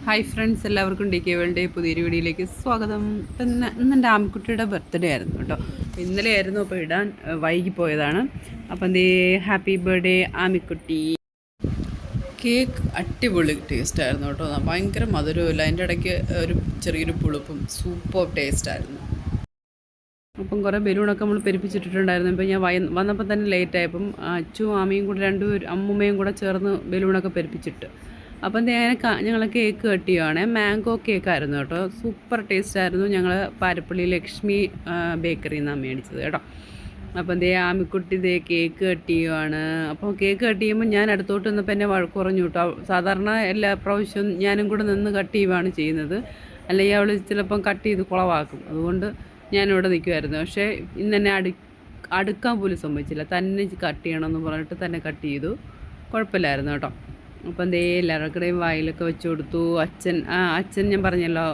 Hi friends, എല്ലാവർക്കും D K world പുതിയൊരു വീഡിയോയിലേക്ക് സ്വാഗതം. ഇപ്പം ഇന്നെൻ്റെ ആമിക്കുട്ടിയുടെ ബർത്ത്ഡേ ആയിരുന്നു കേട്ടോ. ഇന്നലെ ആയിരുന്നു, അപ്പോൾ ഇടാൻ വൈകിപ്പോയതാണ്. അപ്പം എന്തേ ഹാപ്പി ബർത്ത്ഡേ ആമിക്കുട്ടി. കേക്ക് അടിപൊളി ടേസ്റ്റായിരുന്നു കേട്ടോ. ഭയങ്കര മധുരമില്ല, അതിൻ്റെ ഇടയ്ക്ക് ഒരു ചെറിയൊരു പുളിപ്പും സൂപ്പർ ടേസ്റ്റായിരുന്നു. അപ്പം കുറേ ബലൂണൊക്കെ നമ്മൾ പെരുപ്പിച്ചിട്ടിട്ടുണ്ടായിരുന്നു. ഇപ്പം ഞാൻ വന്നപ്പോൾ തന്നെ ലേറ്റായപ്പം അച്ചും ആമയും കൂടെ രണ്ടുപേരും അമ്മുമ്മയും കൂടെ ചേർന്ന് ബലൂണൊക്കെ പെരുപ്പിച്ചിട്ട് അപ്പം ഞങ്ങൾ കേക്ക് കട്ട് ചെയ്യുവാണ്. മാംഗോ കേക്കായിരുന്നു കേട്ടോ. സൂപ്പർ ടേസ്റ്റായിരുന്നു. ഞങ്ങൾ പാരപ്പള്ളി ലക്ഷ്മി ബേക്കറിയിൽ നിന്നാണ് മേടിച്ചത് കേട്ടോ. അപ്പം ആമിക്കുട്ടി കേക്ക് കട്ട് ചെയ്യുവാണ്. അപ്പോൾ കേക്ക് കട്ട് ചെയ്യുമ്പോൾ ഞാൻ അടുത്തോട്ട് നിന്നപ്പോൾ എന്നെ വഴക്ക് പറഞ്ഞു കേട്ടോ. സാധാരണ എല്ലാ പ്രാവശ്യവും ഞാനും കൂടെ നിന്ന് കട്ട് ചെയ്യുകയാണ് ചെയ്യുന്നത്, അല്ലെങ്കിൽ അവൾ ചിലപ്പം കട്ട് ചെയ്ത് കുളവാക്കും. അതുകൊണ്ട് ഞാനിവിടെ നിൽക്കുമായിരുന്നു. പക്ഷേ ഇന്നെന്നെ അടുക്കാൻ പോലും സമ്മതിച്ചില്ല. തന്നെ കട്ട് ചെയ്യണമെന്ന് പറഞ്ഞിട്ട് തന്നെ കട്ട് ചെയ്തു. കുഴപ്പമില്ലായിരുന്നു കേട്ടോ. അപ്പം എല്ലാവർക്കുടെയും വായിലൊക്കെ വെച്ച് കൊടുത്തു. അച്ഛൻ ഞാൻ പറഞ്ഞല്ലോ,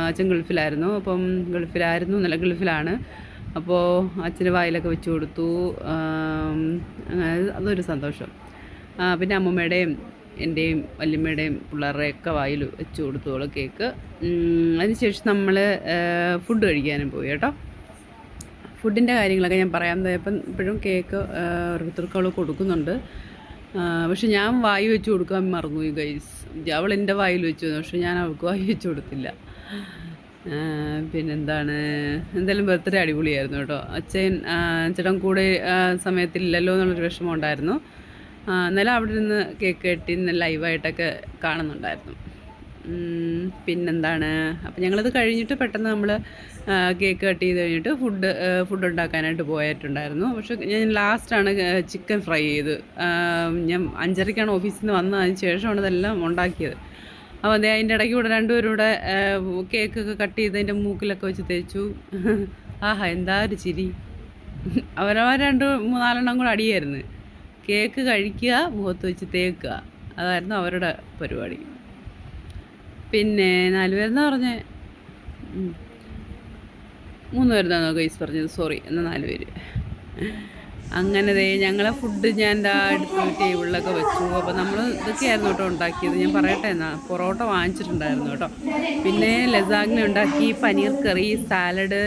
അച്ഛൻ ഗൾഫിലായിരുന്നു. അപ്പം നല്ല ഗൾഫിലാണ്. അപ്പോൾ അച്ഛന് വായിലൊക്കെ വെച്ച് കൊടുത്തു. അതൊരു സന്തോഷം. പിന്നെ അമ്മൂമ്മയുടെയും എൻ്റെയും വല്യമ്മയുടെയും പിള്ളേരുടെയൊക്കെ വായിൽ വെച്ച് കൊടുത്തോളൂ കേക്ക്. അതിനുശേഷം നമ്മൾ ഫുഡ് കഴിക്കാനും പോയി കേട്ടോ. ഫുഡിൻ്റെ കാര്യങ്ങളൊക്കെ ഞാൻ പറയാൻ പോയപ്പം ഇപ്പോഴും കേക്ക് ഓരോരുത്തർക്ക് അവൾ കൊടുക്കുന്നുണ്ട്. പക്ഷെ ഞാൻ വായി വെച്ച് കൊടുക്കാൻ മറന്നുപോയി ഗൈസ്. അവൾ എൻ്റെ വായിൽ വെച്ചു, പക്ഷെ ഞാൻ അവൾക്ക് വായി വെച്ച് കൊടുത്തില്ല. പിന്നെന്താണ്, എന്തായാലും ബർത്ത്ഡേ അടിപൊളിയായിരുന്നു കേട്ടോ. ചേട്ടൻ കൂടെ സമയത്തില്ലല്ലോ എന്നുള്ളൊരു വിഷമം ഉണ്ടായിരുന്നു. എന്നാലും അവിടെ നിന്ന് കേക്ക് കെട്ടി ലൈവായിട്ടൊക്കെ കാണുന്നുണ്ടായിരുന്നു. പിന്നെന്താണ്, അപ്പം ഞങ്ങളത് കഴിഞ്ഞിട്ട് പെട്ടെന്ന് നമ്മൾ കേക്ക് കട്ട് ചെയ്ത് കഴിഞ്ഞിട്ട് ഫുഡ് ഉണ്ടാക്കാനായിട്ട് പോയിട്ടുണ്ടായിരുന്നു. പക്ഷെ ഞാൻ ലാസ്റ്റാണ് ചിക്കൻ ഫ്രൈ ചെയ്ത്. ഞാൻ 5:30ക്കാണ് ഓഫീസിൽ നിന്ന് വന്നത്. അതിന് ശേഷമാണ് ഇതെല്ലാം ഉണ്ടാക്കിയത്. അപ്പോൾ അതിൻ്റെ ഇടയ്ക്ക് കൂടെ രണ്ടുപേരും കൂടെ കേക്കൊക്കെ കട്ട് ചെയ്ത് അതിൻ്റെ മൂക്കിലൊക്കെ വെച്ച് തേച്ചു. ആഹാ, എന്താ ഒരു ചിരി. അവരവർ 2-3-4 കൂടെ അടിയായിരുന്നു. കേക്ക് കഴിക്കുക, മുഖത്ത് വെച്ച് തേക്കുക, അതായിരുന്നു അവരുടെ പരിപാടി. പിന്നെ 4 പേരെന്നാ പറഞ്ഞേ, 3 പേരെന്നാണോ ഗൈസ് പറഞ്ഞത്? സോറി, എന്നാൽ 4 പേര്. അങ്ങനെ ഞങ്ങളെ ഫുഡ് ഞാൻ എടുത്ത് ടേബിളിലൊക്കെ വെച്ചു. അപ്പോൾ നമ്മൾ ഇതൊക്കെയായിരുന്നു കേട്ടോ ഉണ്ടാക്കിയത്. ഞാൻ പറയട്ടെ, എന്നാൽ പൊറോട്ട വാങ്ങിച്ചിട്ടുണ്ടായിരുന്നു കേട്ടോ. പിന്നെ ലസാഗ്ന ഉണ്ടാക്കി, പനീർ കറി, സാലഡ്.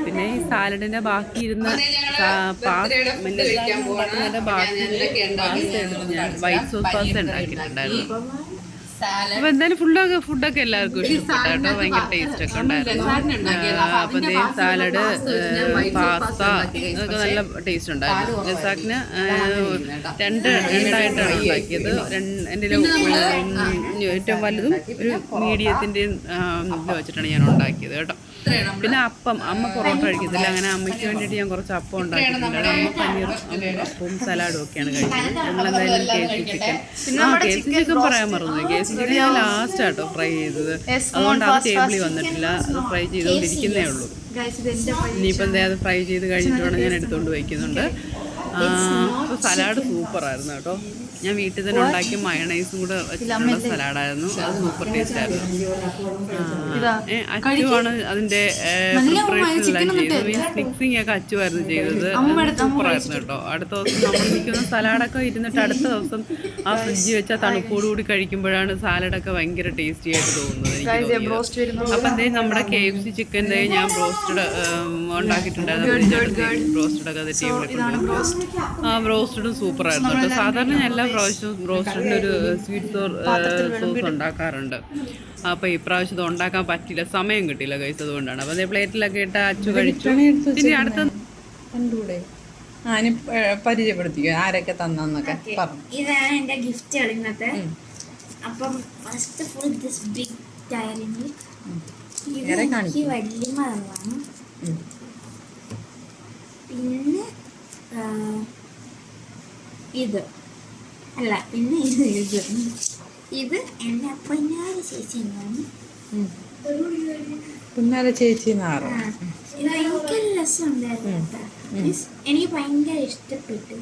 പിന്നെ ഈ സാലഡിൻ്റെ ബാക്കി ഇരുന്ന ബാക്കി ഞാൻ വൈറ്റ് സോസ് പാസ്ത ഉണ്ടാക്കിയിട്ടുണ്ടായിരുന്നു. അപ്പോൾ എന്തായാലും ഫുഡൊക്കെ എല്ലാവർക്കും ഇഷ്ടപ്പെട്ടു കേട്ടോ. ഭയങ്കര ടേസ്റ്റൊക്കെ ഉണ്ടായിരുന്നു. അപ്പം സാലഡ്, പാസ്ത ഇതൊക്കെ നല്ല ടേസ്റ്റ് ഉണ്ടായിരുന്നു. ലസാഗ്ന രണ്ടായിട്ടാണ് ഉണ്ടാക്കിയത്. എൻ്റെ ഏറ്റവും വലുതും ഒരു മീഡിയത്തിൻ്റെയും ഇത് വെച്ചിട്ടാണ് ഞാൻ ഉണ്ടാക്കിയത് കേട്ടോ. പിന്നെ അമ്മ പൊറോട്ട കഴിക്കത്തില്ല. അങ്ങനെ അമ്മയ്ക്ക് വേണ്ടിയിട്ട് ഞാൻ കുറച്ച് അപ്പം ഉണ്ടാക്കിയിട്ടുണ്ട്. അമ്മ പനീർ അപ്പവും സലാഡും ഒക്കെയാണ് കഴിച്ചത്. ഞങ്ങളെന്തായാലും KFC ചിക്കൻ പറയാൻ മറന്നു. KFC ചിക്കൻ ഞാൻ ലാസ്റ്റ് ആട്ടോ ഫ്രൈ ചെയ്തത്. അതുകൊണ്ട് അത് ടേബിളിൽ വന്നിട്ടില്ല. അത് ഫ്രൈ ചെയ്തുകൊണ്ടിരിക്കുന്നേ ഉള്ളൂ. ഇനിയിപ്പോൾ അത് ഫ്രൈ ചെയ്ത് കഴിഞ്ഞിട്ട് വേണം ഞാൻ എടുത്തുകൊണ്ട് വയ്ക്കുന്നുണ്ട്. അപ്പോൾ സലാഡ് സൂപ്പറായിരുന്നു കേട്ടോ. ഞാൻ വീട്ടിൽ തന്നെ ഉണ്ടാക്കിയ മയണൈസും കൂടെ വെച്ചിട്ടുള്ള സലാഡായിരുന്നു. അത് സൂപ്പർ ടേസ്റ്റ് ആയിരുന്നു. അച്ചുവാണ് അതിൻ്റെ പ്രിപ്പറേഷൻ എല്ലാം ചെയ്തത്. മിക്സിങ് ഒക്കെ അച്ചുവായിരുന്നു ചെയ്തത്. സൂപ്പറായിരുന്നു കേട്ടോ. അടുത്ത ദിവസം നമ്മൾ നിൽക്കുന്ന സലാഡൊക്കെ ഇരുന്നിട്ട് അടുത്ത ദിവസം ആ ഫ്രിഡ്ജിൽ വെച്ചാൽ തണുപ്പോടുകൂടി കഴിക്കുമ്പോഴാണ് സാലഡൊക്കെ ഭയങ്കര ടേസ്റ്റി ആയിട്ട് തോന്നുന്നത് എനിക്ക്. അപ്പം നമ്മുടെ KFC ചിക്കൻ ഞാൻ ബ്രോസ്റ്റഡ് ഉണ്ടാക്കിയിട്ടുണ്ടായിരുന്നു. ബ്രോസ്റ്റഡൊക്കെ അത് ടേബിളിൽ ബ്രോസ്റ്റഡും സൂപ്പറായിരുന്നു കേട്ടോ. സാധാരണ ഞാൻ എല്ലാ പ്രാവശ്യവും ബ്രോസ്റ്റഡിൻ്റെ ഒരു സ്വീറ്റ് സോസ് ഉണ്ടാക്കാറുണ്ട്. അപ്പോൾ ഈ പ്രാവശ്യം ഇത് ഉണ്ടാക്കാൻ പറ്റില്ല, സമയം കിട്ടിയില്ല കഴിച്ചത്. അതുകൊണ്ടാണ്. അപ്പോൾ അതേ പ്ലേറ്റിലൊക്കെ ഇട്ട് അച്ചു കഴിച്ചു. പിന്നെ അടുത്ത കണ്ടുകൂടെ പരിചയപ്പെടുത്തിക്കോ ആരൊക്കെ തന്നൊക്കെ പറഞ്ഞു. ഇതാണ് എൻ്റെ ഗിഫ്റ്റ് ഇന്നത്തെ. അപ്പം first full this big dairy milk. ഇത് വലിയ മറന്നാണ്. പിന്നെ ഇത് ഇത് എൻ്റെ പൊന്നാര ചേച്ചി എന്നാണ്. പൊന്നാര ചേച്ചി ഇത് ഭയങ്കര രസമുണ്ടായിരുന്നു. എനിക്ക് ഭയങ്കര ഇഷ്ടപ്പെട്ടു.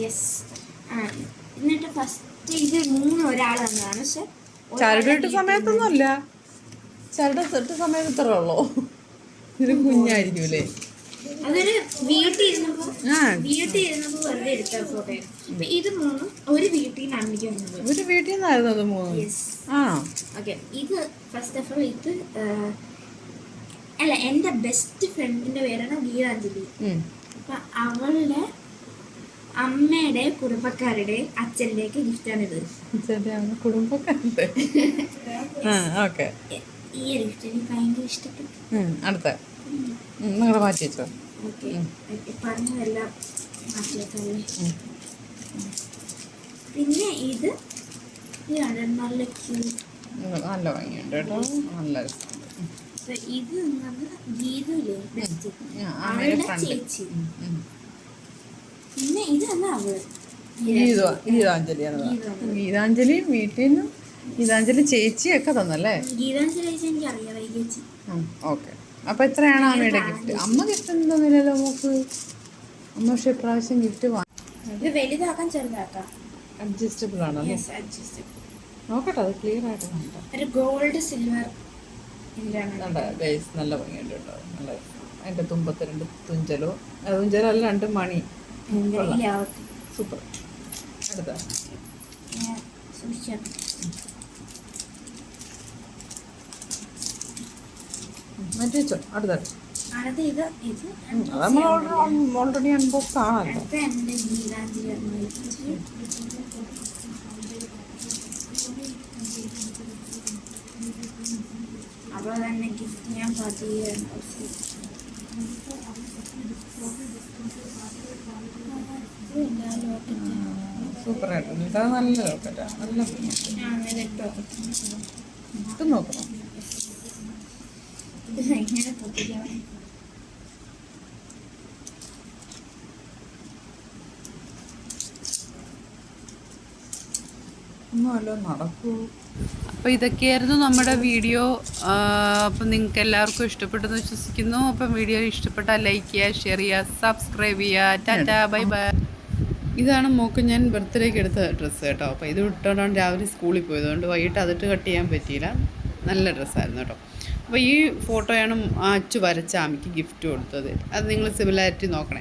യെസ്. എന്നിട്ട് ഫസ്റ്റ് ഇത് 3 ഒരാൾ തന്നതാണ്. പക്ഷെ ചരടിട്ട സമയത്തൊന്നുമല്ല. ചരടിട്ട സമയത്ത് ഇത്ര ഉള്ളോ? ഇത് കുഞ്ഞായിരിക്കും അല്ലേ? അതൊരു വീട്ടിൽ ഇരുന്നപ്പോ ആ വെറുതെ എടുത്ത ഫോട്ടോ. ഇത് മൂന്നും ഒരു വീട്ടിൽ നിന്ന് അമ്മയ്ക്ക് വന്നത്. ഒരു വീട്ടിൽ നിന്നായിരുന്നു അത് മൂന്ന്. യെസ്. ആ ഓക്കെ, ഇത് ഫസ്റ്റ് ഓഫ് ഓൾ ഇത് അല്ല, എൻ്റെ ബെസ്റ്റ് ഫ്രണ്ടിന്റെ പേരാണ് ഗീതാഞ്ജലി. അപ്പൊ അവളുടെ അമ്മയുടെ കുടുംബക്കാരുടെ അച്ഛൻ്റെയൊക്കെ ഗിഫ്റ്റാണിത്. കുടുംബക്കാരുണ്ട്. ആ ഓക്കെ. ഈ ഒരു ഗിഫ്റ്റ് എനിക്ക് ഭയങ്കര ഇഷ്ടപ്പെട്ടു. അടുത്ത നിങ്ങളുടെ മാറ്റി വെച്ചോ. ഓക്കെ, പറഞ്ഞതെല്ലാം മാറ്റി വെക്കല്ലേ. പിന്നെ ഇത് ഇതാണ് നല്ല ക്യൂട്ട്. നല്ല ഭംഗിയുണ്ട് കേട്ടോ, നല്ല രസമുണ്ട്. ഇത് നമ്മൾ ഗീതയിലെ ബെസ്റ്റ് അമ്മയുടെ അവളുടെ ഫ്രണ്ട് ചേച്ചി. പിന്നെ ഇത് തന്നെ അവള് ഗീതാഞ്ജലിയാണ്. ഗീതാഞ്ജലിയും വീട്ടിൽ നിന്നും ഗീതാഞ്ജലി ചേച്ചിയൊക്കെ തന്നല്ലേ. ഗീതാഞ്ജലി ചേച്ചി എനിക്ക് അറിയാം, ചേച്ചി. ഓക്കെ. അപ്പൊ എത്രയാണ് അമ്മയുടെ ഗിഫ്റ്റ്? അമ്മ ഗിഫ്റ്റ് ഒന്നും തന്നില്ലല്ലോ മോക്ക്. അമ്മ പക്ഷെ ഇപ്രാവശ്യം ഗിഫ്റ്റ് ഇത് വലുതാക്കാൻ ചെറുതാക്കാം. അഡ്ജസ്റ്റബിൾ ആണോ? അഡ്ജസ്റ്റബിൾ. നോക്കട്ടെ, അത് ക്ലിയർ ആയിട്ട് കണ്ടോ. ഒരു ഗോൾഡ് സിൽവർ നല്ല ഭംഗിയുണ്ട് കേട്ടോ, നല്ല രസം. അതിന്റെ തുമ്പത്ത് 2 തുഞ്ചലോ, തുഞ്ചലല്ല 2 മണി. സൂപ്പർ. അടുത്ത മറ്റേ വെച്ചോ. അടുത്ത നമ്മൾ ഓൾറെഡി അൺബോക്സ് ആണല്ലോ. അപ്പോൾ തന്നെ ഗിഫ്റ്റ് ഞാൻ പതിയെ സൂപ്പർ ആയിട്ടുണ്ട്. ഇത് നല്ല ലോക്കറ്റാ, നല്ല ഇട്ട് നോക്കണം. ഇങ്ങനെ പൊട്ടിക്കാൻ ഒന്നുമല്ലോ നടക്കൂ. അപ്പോൾ ഇതൊക്കെയായിരുന്നു നമ്മുടെ വീഡിയോ. അപ്പം നിങ്ങൾക്ക് എല്ലാവർക്കും ഇഷ്ടപ്പെട്ടെന്ന് വിശ്വസിക്കുന്നു. അപ്പം വീഡിയോ ഇഷ്ടപ്പെട്ടാൽ ലൈക്ക് ചെയ്യുക, ഷെയർ ചെയ്യുക, സബ്സ്ക്രൈബ് ചെയ്യുക. Tata, bye bye. ഇതാണ് മോക്ക് ഞാൻ ബർത്ത്ഡേക്ക് എടുത്ത ഡ്രസ്സ് കേട്ടോ. അപ്പോൾ ഇത് ഇട്ടുകൊണ്ടാണ് രാവിലെ സ്കൂളിൽ പോയത്, അതുകൊണ്ട് വൈകിട്ട് അതിട്ട് കട്ട് ചെയ്യാൻ പറ്റിയില്ല. നല്ല ഡ്രസ്സായിരുന്നു കേട്ടോ. അപ്പോൾ ഈ ഫോട്ടോയാണ് അച്ചു വരച്ച ആമിക്ക് ഗിഫ്റ്റ് കൊടുത്തത്. അത് നിങ്ങൾ സിമിലാരിറ്റി നോക്കണേ.